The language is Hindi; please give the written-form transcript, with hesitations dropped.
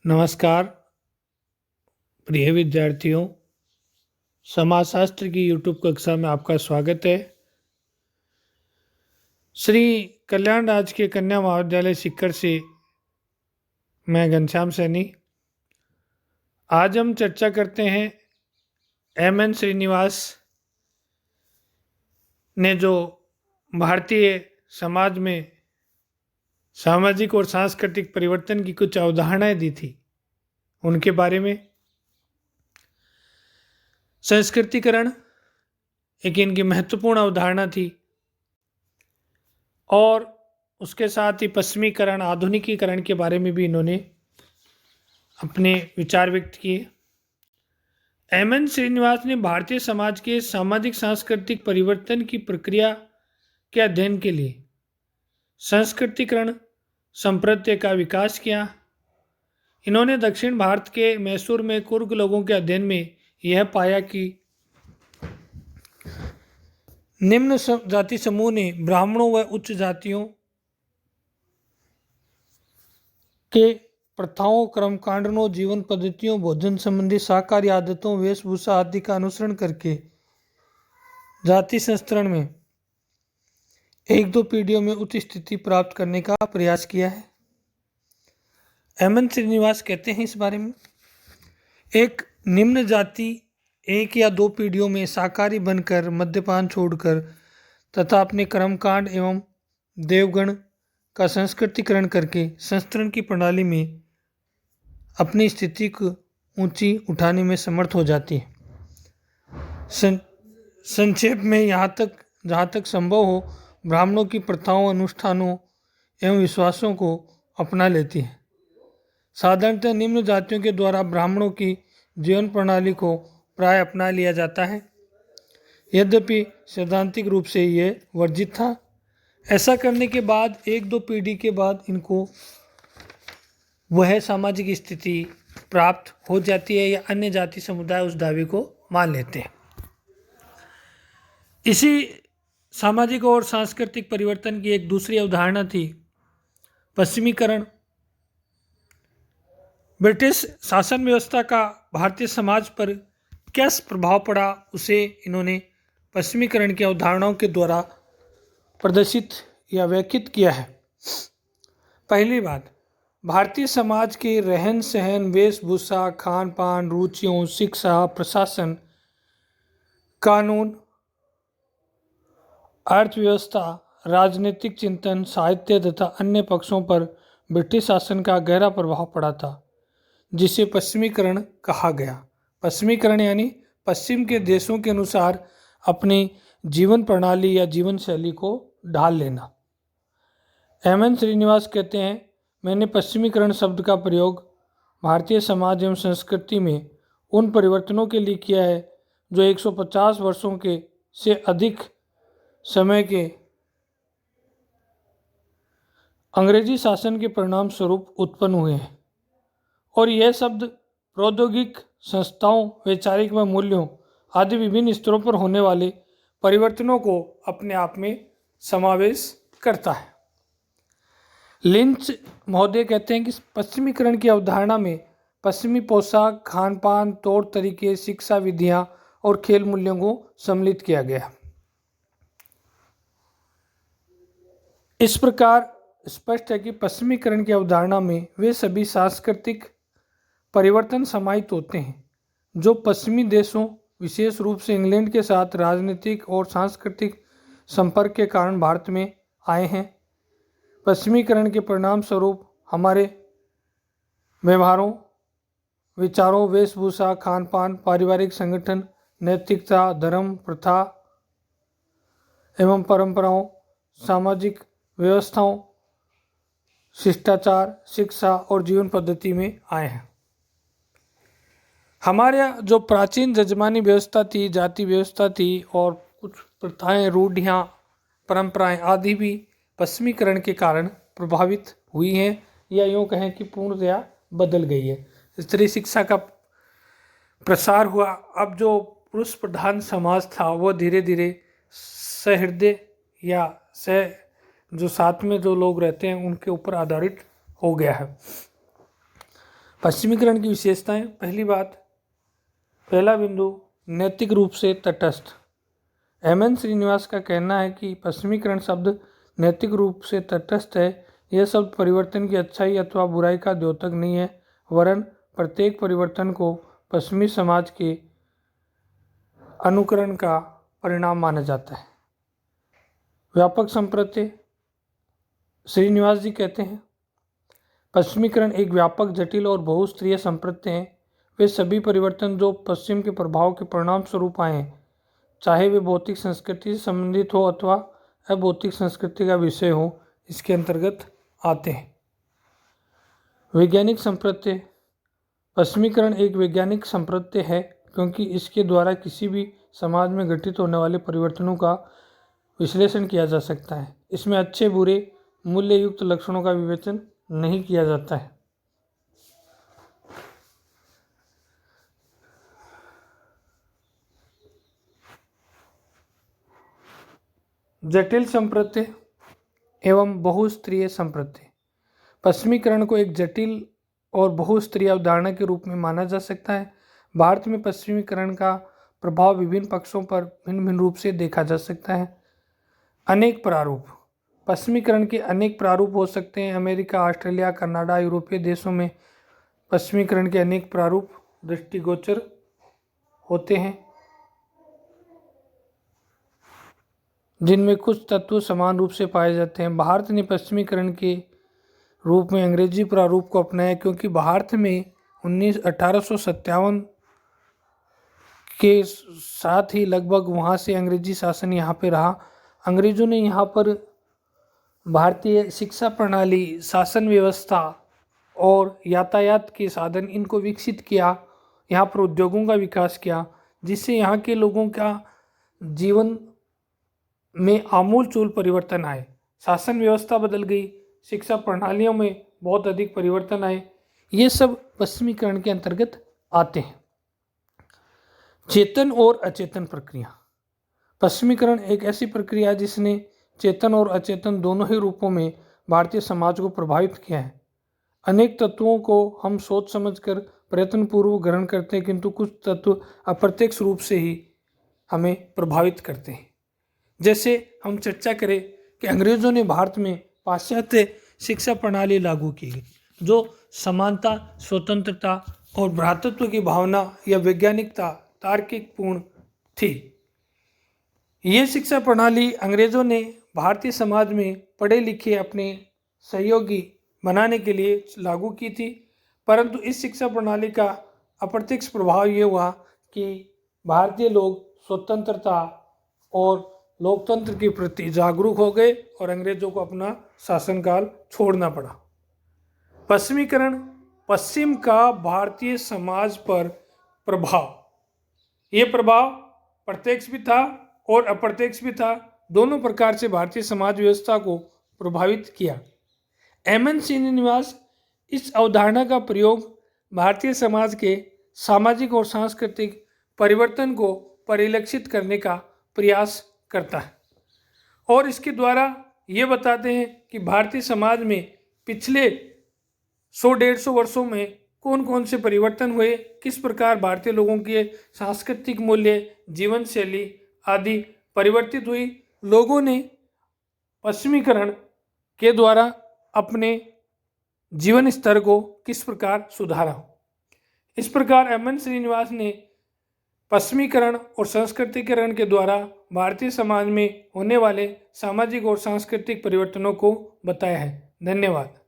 नमस्कार प्रिय विद्यार्थियों। समाजशास्त्र की यूट्यूब कक्षा में आपका स्वागत है। श्री कल्याण राजकीय कन्या महाविद्यालय सीकर से मैं घनश्याम सैनी। आज हम चर्चा करते हैं एम.एन. श्रीनिवास ने जो भारतीय समाज में सामाजिक और सांस्कृतिक परिवर्तन की कुछ अवधारणाएं दी थी उनके बारे में। संस्कृतिकरण एक इनकी महत्वपूर्ण अवधारणा थी और उसके साथ ही पश्चिमीकरण, आधुनिकीकरण के बारे में भी इन्होंने अपने विचार व्यक्त किए। एम.एन. श्रीनिवास ने भारतीय समाज के सामाजिक सांस्कृतिक परिवर्तन की प्रक्रिया के अध्ययन के लिए संस्कृतिकरण संप्रदाय का विकास किया। इन्होंने दक्षिण भारत के मैसूर में कुर्ग लोगों के अध्ययन में यह पाया कि निम्न जाति समूह ने ब्राह्मणों व उच्च जातियों के प्रथाओं, कर्मकांडों, जीवन पद्धतियों, भोजन संबंधी शाकाहारी आदतों, वेशभूषा आदि का अनुसरण करके जाति संस्तरण में एक दो पीढ़ियों में उच्च स्थिति प्राप्त करने का प्रयास किया है। एम.एन. श्रीनिवास कहते हैं इस बारे में, एक निम्न जाति एक या दो पीढ़ियों में शाकाहारी बनकर, मद्यपान छोड़कर तथा अपने कर्मकांड एवं देवगण का संस्कृतिकरण करके संस्तरण की प्रणाली में अपनी स्थिति को ऊंची उठाने में समर्थ हो जाती है। संक्षेप में जहाँ तक संभव हो ब्राह्मणों की प्रथाओं, अनुष्ठानों एवं विश्वासों को अपना लेती है। साधारणतः निम्न जातियों के द्वारा ब्राह्मणों की जीवन प्रणाली को प्राय अपना लिया जाता है, यद्यपि सैद्धांतिक रूप से ये वर्जित था। ऐसा करने के बाद एक दो पीढ़ी के बाद इनको वह सामाजिक स्थिति प्राप्त हो जाती है या अन्य जाति समुदाय उस दावे को मान लेते हैं। इसी सामाजिक और सांस्कृतिक परिवर्तन की एक दूसरी अवधारणा थी पश्चिमीकरण। ब्रिटिश शासन व्यवस्था का भारतीय समाज पर क्या प्रभाव पड़ा उसे इन्होंने पश्चिमीकरण की अवधारणाओं के द्वारा प्रदर्शित या व्याख्यात किया है। पहली बात, भारतीय समाज के रहन सहन, वेशभूषा, खान पान, रुचियों, शिक्षा, प्रशासन, कानून, अर्थव्यवस्था, राजनीतिक चिंतन, साहित्य तथा अन्य पक्षों पर ब्रिटिश शासन का गहरा प्रभाव पड़ा था, जिसे पश्चिमीकरण कहा गया। पश्चिमीकरण यानी पश्चिम के देशों के अनुसार अपनी जीवन प्रणाली या जीवन शैली को ढाल लेना। एम.एन. श्रीनिवास कहते हैं, मैंने पश्चिमीकरण शब्द का प्रयोग भारतीय समाज एवं संस्कृति में उन परिवर्तनों के लिए किया है जो 150 वर्षों के से अधिक समय के अंग्रेजी शासन के परिणाम स्वरूप उत्पन्न हुए हैं, और यह शब्द प्रौद्योगिक संस्थाओं, वैचारिक व मूल्यों आदि विभिन्न स्तरों पर होने वाले परिवर्तनों को अपने आप में समावेश करता है। लिंच महोदय कहते हैं कि पश्चिमीकरण की अवधारणा में पश्चिमी पोशाक, खान पान, तौर तरीके, शिक्षा विधियां और खेल मूल्यों को सम्मिलित किया गया। इस प्रकार स्पष्ट है कि पश्चिमीकरण की अवधारणा में वे सभी सांस्कृतिक परिवर्तन समाहित होते हैं जो पश्चिमी देशों, विशेष रूप से इंग्लैंड के साथ राजनीतिक और सांस्कृतिक संपर्क के कारण भारत में आए हैं। पश्चिमीकरण के परिणाम स्वरूप हमारे व्यवहारों, विचारों, वेशभूषा, खान पान, पारिवारिक संगठन, नैतिकता, धर्म, प्रथा एवं परंपराओं, सामाजिक व्यवस्थाओं, शिष्टाचार, शिक्षा और जीवन पद्धति में आए हैं। हमारे यहाँ जो प्राचीन जजमानी व्यवस्था थी, जाति व्यवस्था थी और कुछ प्रथाएं, रूढ़ियाँ, परंपराएं आदि भी पश्चिमीकरण के कारण प्रभावित हुई हैं या यूँ कहें कि पूर्णतया बदल गई है। स्त्री शिक्षा का प्रसार हुआ। अब जो पुरुष प्रधान समाज था वो धीरे धीरे सहृदय या जो साथ में जो लोग रहते हैं उनके ऊपर आधारित हो गया है। पश्चिमीकरण की विशेषताएं। पहला बिंदु नैतिक रूप से तटस्थ। एम.एन. श्रीनिवास का कहना है कि पश्चिमीकरण शब्द नैतिक रूप से तटस्थ है। यह शब्द परिवर्तन की अच्छाई अथवा बुराई का द्योतक नहीं है, वरन प्रत्येक परिवर्तन को पश्चिमी समाज के अनुकरण का परिणाम माना जाता है। व्यापक संप्रत्य। श्रीनिवास जी कहते हैं, पश्चिमीकरण एक व्यापक, जटिल और बहुस्तरीय संप्रत्य है। वे सभी परिवर्तन जो पश्चिम के प्रभाव के परिणाम स्वरूप आए हैं, चाहे वे भौतिक संस्कृति से संबंधित हो अथवा अभौतिक संस्कृति का विषय हो, इसके अंतर्गत आते हैं। वैज्ञानिक संप्रत्य। पश्चिमीकरण एक वैज्ञानिक संप्रत्य है क्योंकि इसके द्वारा किसी भी समाज में घटित होने वाले परिवर्तनों का विश्लेषण किया जा सकता है। इसमें अच्छे बुरे मूल्ययुक्त लक्षणों का विवेचन नहीं किया जाता है। जटिल संप्रत्य एवं बहुस्तरीय संप्रत्य। पश्चिमीकरण को एक जटिल और बहुस्तरीय अवधारणा के रूप में माना जा सकता है। भारत में पश्चिमीकरण का प्रभाव विभिन्न पक्षों पर भिन्न भिन्न रूप से देखा जा सकता है। अनेक प्रारूप। पश्चिमीकरण के अनेक प्रारूप हो सकते हैं। अमेरिका, ऑस्ट्रेलिया, कनाडा, यूरोपीय देशों में पश्चिमीकरण के अनेक प्रारूप दृष्टिगोचर होते हैं, जिनमें कुछ तत्व समान रूप से पाए जाते हैं। भारत ने पश्चिमीकरण के रूप में अंग्रेजी प्रारूप को अपनाया क्योंकि भारत में 1857 के साथ ही लगभग वहाँ से अंग्रेजी शासन यहाँ पे रहा। अंग्रेजों ने यहाँ पर भारतीय शिक्षा प्रणाली, शासन व्यवस्था और यातायात के साधन इनको विकसित किया। यहाँ पर उद्योगों का विकास किया, जिससे यहाँ के लोगों का जीवन में आमूलचूल परिवर्तन आए। शासन व्यवस्था बदल गई, शिक्षा प्रणालियों में बहुत अधिक परिवर्तन आए। ये सब पश्चिमीकरण के अंतर्गत आते हैं। चेतन और अचेतन प्रक्रिया। पश्चिमीकरण एक ऐसी प्रक्रिया है जिसने चेतन और अचेतन दोनों ही रूपों में भारतीय समाज को प्रभावित किया है। अनेक तत्वों को हम सोच समझकर प्रयत्नपूर्वक ग्रहण करते हैं, किंतु कुछ तत्व अप्रत्यक्ष रूप से ही हमें प्रभावित करते हैं। जैसे हम चर्चा करें कि अंग्रेजों ने भारत में पाश्चात्य शिक्षा प्रणाली लागू की, जो समानता, स्वतंत्रता और भ्रातृत्व की भावना या वैज्ञानिकता तार्किक पूर्ण थी। ये शिक्षा प्रणाली अंग्रेजों ने भारतीय समाज में पढ़े लिखे अपने सहयोगी बनाने के लिए लागू की थी, परंतु इस शिक्षा प्रणाली का अप्रत्यक्ष प्रभाव ये हुआ कि भारतीय लोग स्वतंत्रता और लोकतंत्र के प्रति जागरूक हो गए और अंग्रेजों को अपना शासनकाल छोड़ना पड़ा। पश्चिमीकरण, पश्चिम का भारतीय समाज पर प्रभाव, ये प्रभाव प्रत्यक्ष भी था और अप्रत्यक्ष भी था। दोनों प्रकार से भारतीय समाज व्यवस्था को प्रभावित किया। एम.एन. श्रीनिवास इस अवधारणा का प्रयोग भारतीय समाज के सामाजिक और सांस्कृतिक परिवर्तन को परिलक्षित करने का प्रयास करता है और इसके द्वारा ये बताते हैं कि भारतीय समाज में पिछले 100-150 वर्षों में कौन कौन से परिवर्तन हुए, किस प्रकार भारतीय लोगों के सांस्कृतिक मूल्य, जीवन शैली आदि परिवर्तित हुई। लोगों ने पश्चिमीकरण के द्वारा अपने जीवन स्तर को किस प्रकार सुधारा। इस प्रकार एम.एन. श्रीनिवास ने पश्चिमीकरण और संस्कृतिकरण के द्वारा भारतीय समाज में होने वाले सामाजिक और सांस्कृतिक परिवर्तनों को बताया है। धन्यवाद।